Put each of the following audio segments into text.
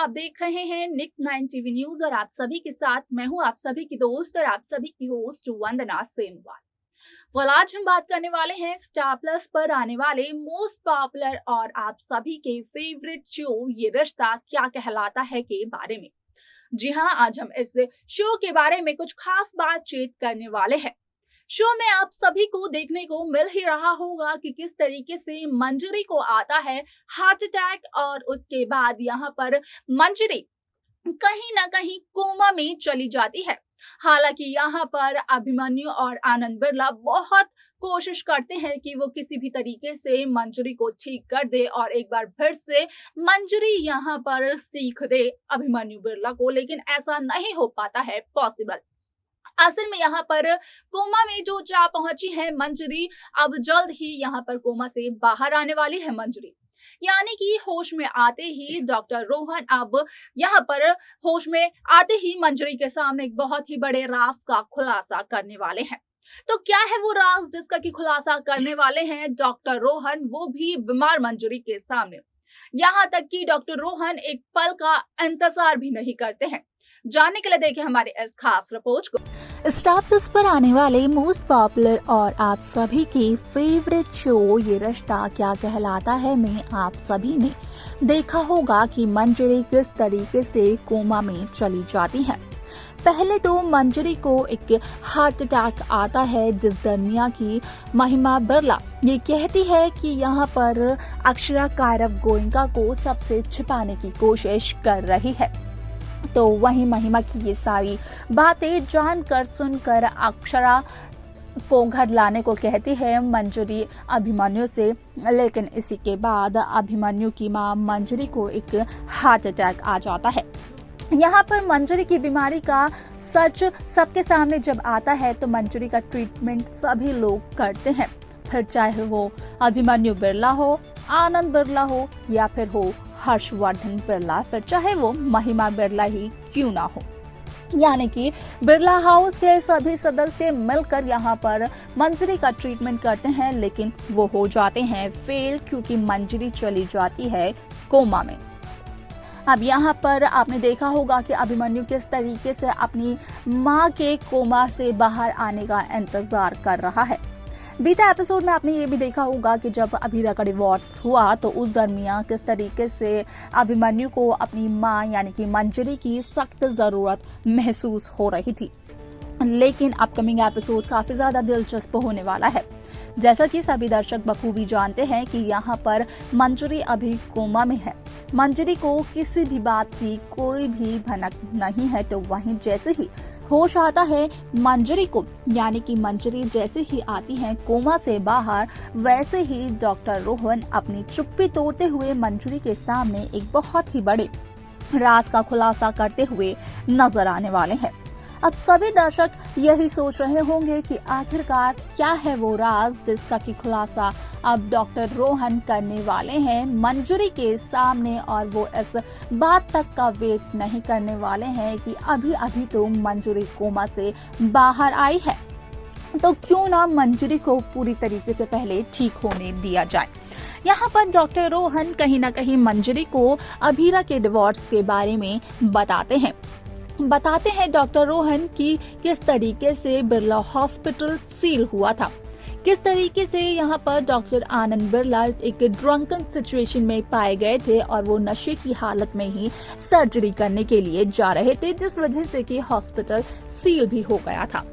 आप देख रहे हैं निक्स 9 टीवी न्यूज और आप सभी के साथ मैं हूं आप सभी की दोस्त और आप सभी की होस्ट वंदना सेमवाल। आज हम बात करने वाले हैं स्टार प्लस पर आने वाले मोस्ट पॉपुलर और आप सभी के फेवरेट शो ये रिश्ता क्या कहलाता है के बारे में। जी हाँ, आज हम इस शो के बारे में कुछ खास बातचीत करने वाले हैं। शो में आप सभी को देखने को मिल ही रहा होगा कि किस तरीके से मंजरी को आता है हार्ट अटैक और उसके बाद यहाँ पर मंजरी कहीं ना कहीं कोमा में चली जाती है। हालांकि यहाँ पर अभिमन्यु और आनंद बिरला बहुत कोशिश करते हैं कि वो किसी भी तरीके से मंजरी को ठीक कर दे और एक बार फिर से मंजरी यहाँ पर सीख दे अभिमन्यु बिरला को, लेकिन ऐसा नहीं हो पाता है पॉसिबल। असल में यहाँ पर कोमा में जो जा पहुंची है मंजरी, अब जल्द ही यहाँ पर कोमा से बाहर आने वाली है मंजरी। यानी कि होश में आते ही डॉक्टर रोहन अब यहाँ पर होश में आते ही मंजरी के सामने एक बहुत ही बड़े राज का खुलासा करने वाले हैं। तो क्या है वो राज जिसका की खुलासा करने वाले हैं डॉक्टर रोहन, वो भी बीमार मंजरी के सामने। यहाँ तक कि डॉक्टर रोहन एक पल का इंतजार भी नहीं करते हैं। जानने के लिए देखें हमारे इस खास रिपोर्ट को। स्टार प्लस पर आने वाले मोस्ट पॉपुलर और आप सभी की फेवरेट शो ये रिश्ता क्या कहलाता है में आप सभी ने देखा होगा कि मंजरी किस तरीके से कोमा में चली जाती है। पहले तो मंजरी को एक हार्ट अटैक आता है, जिस दरमियान की महिमा बिरला ये कहती है कि यहाँ पर अक्षरा कायरव गोयनका को सबसे छिपाने की कोशिश कर रही है। तो वहीं महिमा की ये सारी बातें जानकर सुनकर अक्षरा को घर लाने को कहती है मंजरी अभिमन्यु से, लेकिन इसी के बाद अभिमन्यु की मां मंजरी को एक हार्ट अटैक आ जाता है। यहाँ पर मंजरी की बीमारी का सच सबके सामने जब आता है तो मंजरी का ट्रीटमेंट सभी लोग करते हैं, फिर चाहे वो अभिमन्यु बिरला हो, आनंद बिरला हो या फिर हो हर्षवर्धन बिरला, फिर चाहे वो महिमा बिरला ही क्यों ना हो। यानी कि बिरला हाउस के सभी सदस्य मिलकर यहाँ पर मंजरी का ट्रीटमेंट करते हैं, लेकिन वो हो जाते हैं फेल क्योंकि मंजरी चली जाती है कोमा में। अब यहाँ पर आपने देखा होगा कि अभिमन्यु किस तरीके से अपनी माँ के कोमा से बाहर आने का इंतजार कर रहा है। बीते एपिसोड में आपने ये भी देखा होगा कि जब अभीरा का डिवोर्स हुआ तो उस दरमियान किस तरीके से अभिमन्यु को अपनी मां यानी कि मंजरी की सख्त जरूरत महसूस हो रही थी। लेकिन अपकमिंग एपिसोड काफी ज्यादा दिलचस्प होने वाला है। जैसा कि सभी दर्शक बखूबी जानते हैं कि यहाँ पर मंजरी अभी कोमा में है। मंजरी को किसी भी बात की कोई भी भनक नहीं है। तो वहीं जैसे ही होश आता है मंजरी को, यानी कि मंजरी जैसे ही आती है कोमा से बाहर, वैसे ही डॉक्टर रोहन अपनी चुप्पी तोड़ते हुए मंजरी के सामने एक बहुत ही बड़े राज का खुलासा करते हुए नजर आने वाले हैं। अब सभी दर्शक यही सोच रहे होंगे कि आखिरकार क्या है वो राज जिसका की खुलासा अब डॉक्टर रोहन करने वाले हैं मंजरी के सामने, और वो इस बात तक का वेट नहीं करने वाले हैं कि अभी अभी तो मंजरी कोमा से बाहर आई है, तो क्यों ना मंजरी को पूरी तरीके से पहले ठीक होने दिया जाए। यहाँ पर डॉक्टर रोहन कहीं ना कहीं मंजरी को अभीरा के डिवोर्स के बारे में बताते हैं डॉक्टर रोहन की किस तरीके से बिरला हॉस्पिटल सील हुआ था, किस तरीके से यहाँ पर डॉक्टर आनंद बिरला एक ड्रंकन सिचुएशन में पाए गए थे और वो नशे की हालत में ही सर्जरी करने के लिए जा रहे थे, जिस वजह से कि हॉस्पिटल सील भी हो गया था।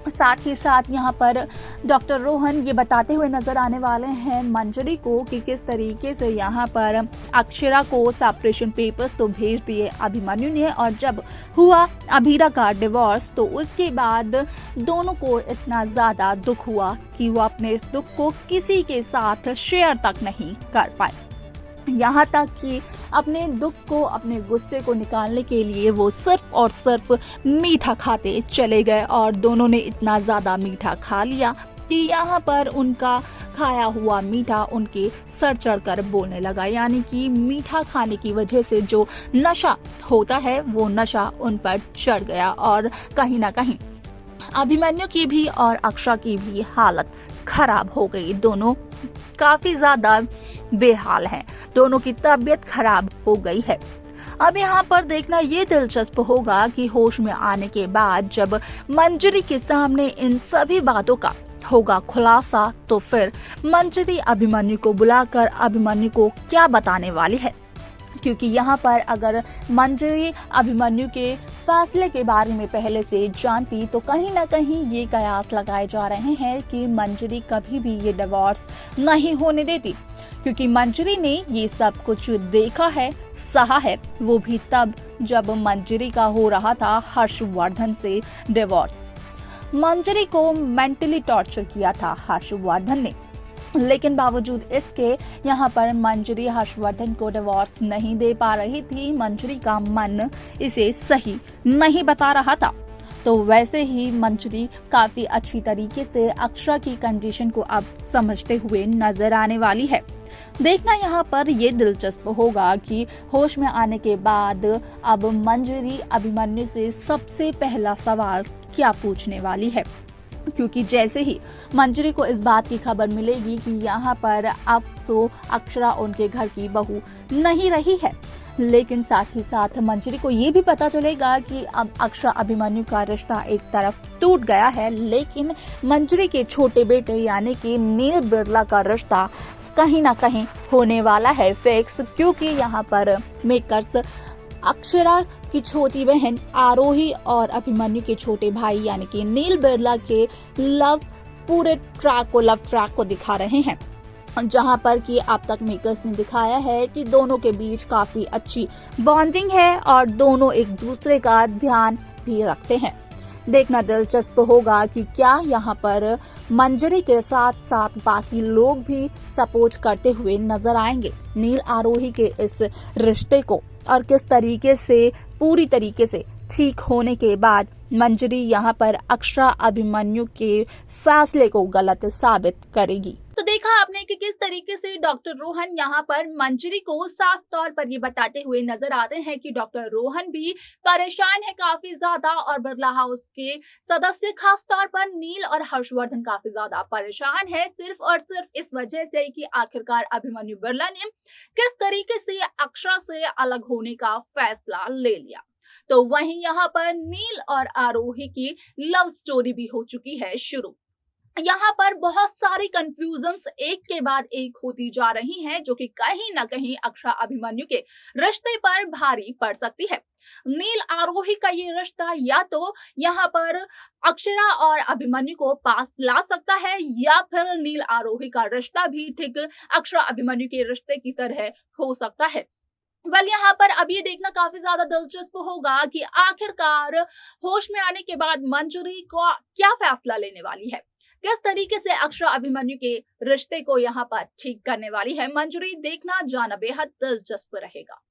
साथ ही साथ यहाँ पर डॉक्टर रोहन ये बताते हुए नजर आने वाले हैं मंजरी को कि किस तरीके से यहाँ पर अक्षरा को सेपरेशन पेपर्स तो भेज दिए अभिमन्यु ने, और जब हुआ अभीरा का डिवोर्स तो उसके बाद दोनों को इतना ज्यादा दुख हुआ कि वो अपने इस दुख को किसी के साथ शेयर तक नहीं कर पाए। यहाँ तक कि अपने दुख को, अपने गुस्से को निकालने के लिए वो सिर्फ और सिर्फ मीठा खाते चले गए, और दोनों ने इतना ज्यादा मीठा खा लिया कि यहाँ पर उनका खाया हुआ मीठा उनके सर चढ़कर बोलने लगा। यानी कि मीठा खाने की वजह से जो नशा होता है वो नशा उन पर चढ़ गया, और कहीं ना कहीं अभिमन्यु की भी और अक्षरा की भी हालत खराब हो गई। दोनों काफी ज्यादा बेहाल हैं, दोनों की तबीयत खराब हो गई है। अब यहाँ पर देखना ये दिलचस्प होगा कि होश में आने के बाद जब मंजरी के सामने इन सभी बातों का होगा खुलासा, तो फिर मंजरी अभिमन्यु को बुलाकर अभिमन्यु को क्या बताने वाली है। क्योंकि यहाँ पर अगर मंजरी अभिमन्यु के फैसले के बारे में पहले से जानती तो कहीं ना कहीं ये कयास लगाए जा रहे हैं कि मंजरी कभी भी ये डिवोर्स नहीं होने देती, क्योंकि मंजरी ने ये सब कुछ देखा है, सहा है, वो भी तब जब मंजरी का हो रहा था हर्षवर्धन से डिवोर्स। मंजरी को मेंटली टॉर्चर किया था हर्षवर्धन ने, लेकिन बावजूद इसके यहाँ पर मंजरी हर्षवर्धन को डिवोर्स नहीं दे पा रही थी। मंजरी का मन इसे सही नहीं बता रहा था। तो वैसे ही मंजरी काफी अच्छी तरीके से अक्षरा की कंडीशन को अब समझते हुए नजर आने वाली है। देखना यहाँ पर ये दिलचस्प होगा कि होश में आने के बाद अब मंजरी अभिमन्यु से सबसे पहला सवाल क्या पूछने वाली है, क्योंकि जैसे ही मंजरी को इस बात की खबर मिलेगी कि यहाँ पर अब तो अक्षरा उनके घर की बहू नहीं रही है, लेकिन साथ ही साथ मंजरी को ये भी पता चलेगा कि अब अक्षरा अभिमन्यु का रिश्ता एक तरफ टूट गया है, लेकिन मंजरी के छोटे बेटे यानी कि नील बिरला का रिश्ता कहीं ना कहीं होने वाला है फिक्स, क्योंकि यहाँ पर मेकर्स अक्षरा की छोटी बहन आरोही और अभिमन्यु के छोटे भाई यानी कि नील बिरला के लव ट्रैक को दिखा रहे हैं, जहां पर कि अब तक मेकर्स ने दिखाया है कि दोनों के बीच काफी अच्छी बॉन्डिंग है और दोनों एक दूसरे का ध्यान भी रखते हैं। देखना दिलचस्प होगा कि क्या यहाँ पर मंजरी के साथ साथ बाकी लोग भी सपोर्ट करते हुए नजर आएंगे नील आरोही के इस रिश्ते को, और किस तरीके से पूरी तरीके से ठीक होने के बाद मंजरी यहाँ पर अक्षरा अभिमन्यु के फैसले को गलत साबित करेगी। तो देखा आपने कि किस तरीके से डॉक्टर रोहन यहाँ पर मंजरी को साफ तौर पर ये बताते हुए नजर आते हैं कि डॉक्टर रोहन भी परेशान है काफी ज्यादा, और बिरला हाउस के सदस्य खास तौर पर नील और हर्षवर्धन काफी ज्यादा परेशान है, सिर्फ और सिर्फ इस वजह से कि आखिरकार अभिमन्यु बिरला ने किस तरीके से अक्षरा से अलग होने का फैसला ले लिया। तो वहीं यहाँ पर नील और आरोही की लव स्टोरी भी हो चुकी है शुरू। यहाँ पर बहुत सारी कंफ्यूजन्स एक के बाद एक होती जा रही हैं, जो कि कहीं ना कहीं अक्षरा अभिमन्यु के रिश्ते पर भारी पड़ सकती है। नील आरोही का ये रिश्ता या तो यहाँ पर अक्षरा और अभिमन्यु को पास ला सकता है, या फिर नील आरोही का रिश्ता भी ठीक अक्षरा अभिमन्यु के रिश्ते की तरह हो सकता है। यहाँ पर अब ये देखना काफी ज्यादा दिलचस्प होगा कि आखिरकार होश में आने के बाद मंजरी को क्या फैसला लेने वाली है, किस तरीके से अक्षरा अभिमन्यु के रिश्ते को यहाँ पर ठीक करने वाली है मंजरी। देखना जाना बेहद दिलचस्प रहेगा।